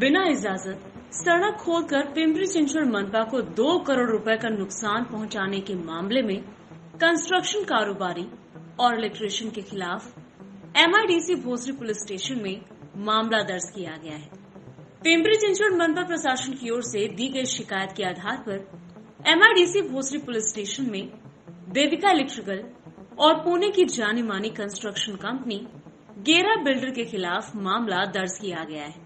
बिना इजाजत सड़क खोदकर पिंपरी चिंचवड मनपा को 2 करोड़ रुपए का नुकसान पहुंचाने के मामले में कंस्ट्रक्शन कारोबारी और इलेक्ट्रीशियन के खिलाफ MIDC भोसरी पुलिस स्टेशन में मामला दर्ज किया गया है। पिंपरी चिंचवड मनपा प्रशासन की ओर से दी गई शिकायत के आधार पर MIDC भोसरी पुलिस स्टेशन में देविका इलेक्ट्रिकल और पुणे की जानी मानी कंस्ट्रक्शन कंपनी गेरा बिल्डर के खिलाफ मामला दर्ज किया गया है।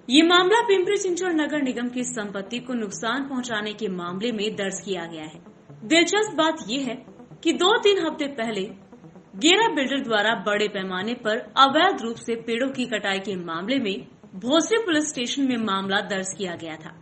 ये मामला पिंपरी चिंचवड नगर निगम की संपत्ति को नुकसान पहुंचाने के मामले में दर्ज किया गया है। दिलचस्प बात यह है कि 2-3 हफ्ते पहले गेरा बिल्डर द्वारा बड़े पैमाने पर अवैध रूप से पेड़ों की कटाई के मामले में भोसरी पुलिस स्टेशन में मामला दर्ज किया गया था।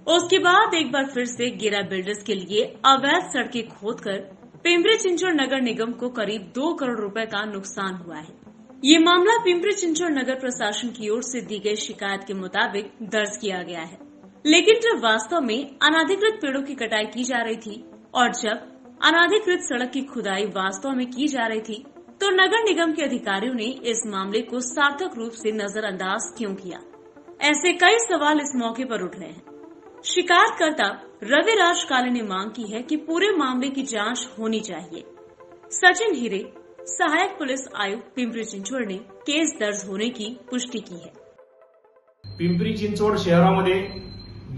उसके बाद एक बार फिर से गेरा बिल्डर्स के लिए अवैध सड़कें खोदकर पिंपरी चिंचवड नगर निगम को करीब 2 करोड़ रुपए का नुकसान हुआ है। ये मामला पिंपरी चिंचवड नगर प्रशासन की ओर से दी गई शिकायत के मुताबिक दर्ज किया गया है। लेकिन जब वास्तव में अनाधिकृत पेड़ों की कटाई की जा रही थी और जब अनाधिकृत सड़क की खुदाई वास्तव में की जा रही थी, तो नगर निगम के अधिकारियों ने इस मामले को सार्थक रूप से नजरअंदाज क्यों किया? ऐसे कई सवाल इस मौके पर उठ रहे हैं। शिकायतकर्ता रविराज काले ने मांग की है कि पूरे मामले की जांच होनी चाहिए। सचिन हिरे, सहायक पुलिस आयुक्त पिंपरी चिंचवड ने केस दर्ज होने की पुष्टि की है। पिंपरी चिंचवड शहरामध्ये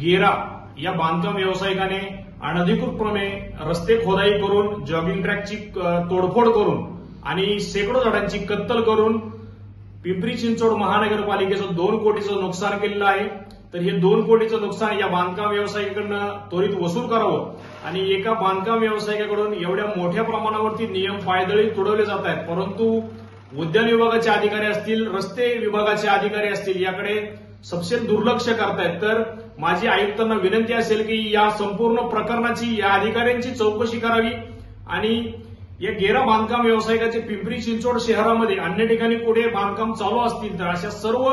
गेरा या बांधकाम व्यावसायिकाने अनधिकृतपणे रस्ते खोदाई करून जॉगिंग ट्रॅकची तोडफोड करून आणि शेकडो झाडांची कत्तल करून पिंपरी चिंचवड महानगरपालिकेचं 2 कोटीचं नुकसान केलेलं आहे। तर हे 2 कोटीचं नुकसान या बांधकाम व्यावसायिकांकडून त्वरित वसूल करावं आणि एका बांधकाम व्यावसायिकाकडून एवढ्या मोठ्या प्रमाणावरती नियम पायदळी तुडवले जात आहेत, परंतु उद्यान विभागाचे अधिकारी असतील, रस्ते विभागाचे अधिकारी असतील, याकडे सपशेल दुर्लक्ष करतायत। तर माझी आयुक्तांना विनंती असेल की या संपूर्ण प्रकरणाची या अधिकाऱ्यांची चौकशी करावी आणि या गेरा बांधकाम व्यावसायिकाचे पिंपरी चिंचवड शहरामध्ये अन्य ठिकाणी कुठे बांधकाम चालू असतील तर अशा सर्व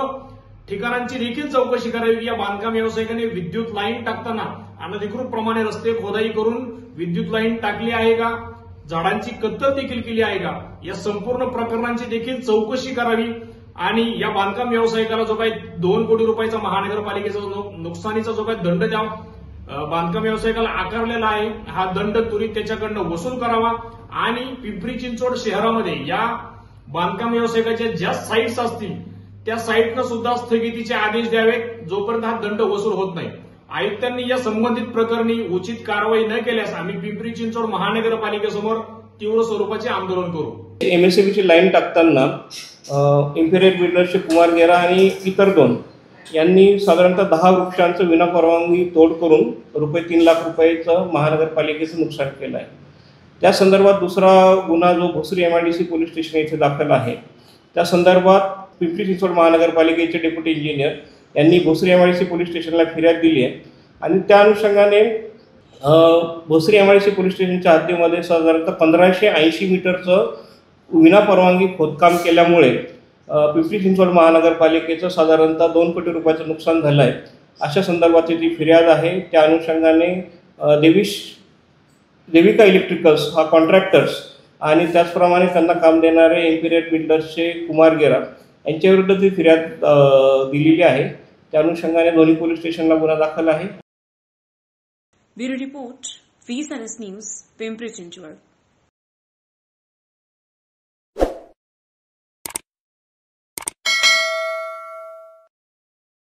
ठिकाणांची देखील चौकशी करावी की या बांधकाम व्यावसायिकांनी विद्युत लाईन टाकताना अनधिकृत प्रमाणे रस्ते खोदाई करून विद्युत लाईन टाकली आहे का, झाडांची कत्तल देखील केली आहे का, या संपूर्ण प्रकरणांची देखील चौकशी करावी आणि या बांधकाम व्यावसायिकाला जो काही 2 कोटी रुपयाचा महानगरपालिकेचा नुकसानीचा जो काही दंड त्या बांधकाम व्यावसायिकाला आकारलेला आहे, हा दंड त्वरित त्याच्याकडनं वसूल करावा आणि पिंपरी चिंचवड शहरामध्ये या बांधकाम व्यावसायिकाच्या ज्या साईट्स असतील त्या साईटनं सुद्धा स्थगितीचे आदेश द्यावेत जोपर्यंत हा दंड वसूल होत नाही। आयुक्तांनी या संबंधित प्रकरणी उचित कारवाई न केल्यास आम्ही पिंपरी चिंचवड महानगरपालिकेसमोर तीव्र स्वरूपाचे आंदोलन करू। MSCBची लाईन टाकताना इम्पिरियल बिल्डर्सचे कुमार गेरा आणि इतर 2 यांनी साधारणतः 10 वृक्षांचं विनापरवानगी तोड करून ₹3 लाख रुपयाचं महानगरपालिकेचं नुकसान केलं आहे। त्या संदर्भात दुसरा गुन्हा जो भोसरी MIDC पोलीस स्टेशन येथे दाखल आहे, त्या संदर्भात पिंपरी चिंचवड महानगरपालिकेचे डेप्युटी इंजिनियर यांनी भोसरी MIDC पोलीस स्टेशनला फिर्याद दिली आहे आणि त्या अनुषंगाने भोसरी MIDC पोलीस स्टेशनच्या हद्दीमध्ये साधारणतः 1580 मीटरचं विनापरवानगी खोदकाम केल्यामुळे पिंपरी चिंचवड महानगरपालिकेचं साधारणतः 2 कोटी रुपयाचं नुकसान झालं आहे, अशा संदर्भातली ती फिर्याद आहे। त्या अनुषंगाने देविका इलेक्ट्रिकल्स हा कॉन्ट्रॅक्टर्स आणि त्याचप्रमाणे त्यांना काम देणारे इम्पिरियल बिल्डर्सचे कुमार गेरा यांच्याविरुद्ध ती फिर्याद दिलेली आहे। त्या अनुषंगाने दोन्ही पोलीस स्टेशनला गुन्हा दाखल आहे। Bureau report, VSNS news, Pimpri Chinchwad.